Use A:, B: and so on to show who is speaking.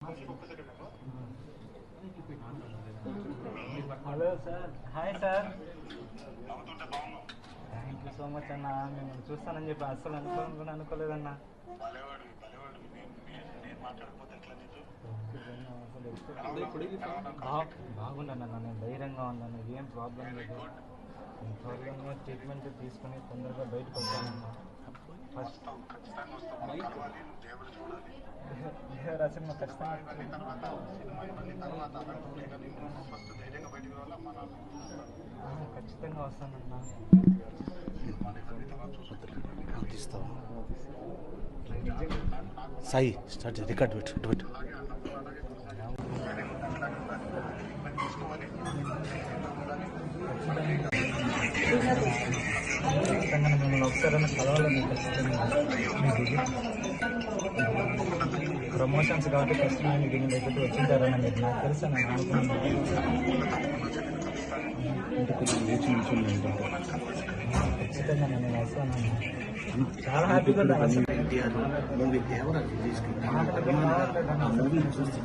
A: Hello sir, hi sir. Thank you so much అన్న. నేను చూస్తానని చెప్పి అస్సలు అనుకోలేదన్నా. బాగున్నాను, నేను ధైర్యంగా ఉన్నాను, ఏం ప్రాబ్లం లేదు. త్వరగా ట్రీట్మెంట్ తీసుకుని తొందరగా బయటకు వచ్చానన్నా. ఫస్ట్ సినిమా ఖచ్చితంగా వస్తానన్నా.
B: సాయి స్టార్ట్ రికార్డ్ పెట్టు.
A: ఖచ్చితంగా మిమ్మల్ని ఒకసారైనా కలవాలని ప్రమోషన్స్ కాబట్టి ఖచ్చితంగా దీని దగ్గరికి వచ్చింటారని మీరు నాకు తెలుసు. నేను అనుకున్నాను ఖచ్చితంగా నేను వస్తాను. చాలా హ్యాపీగా
B: మూవీ చూస్తే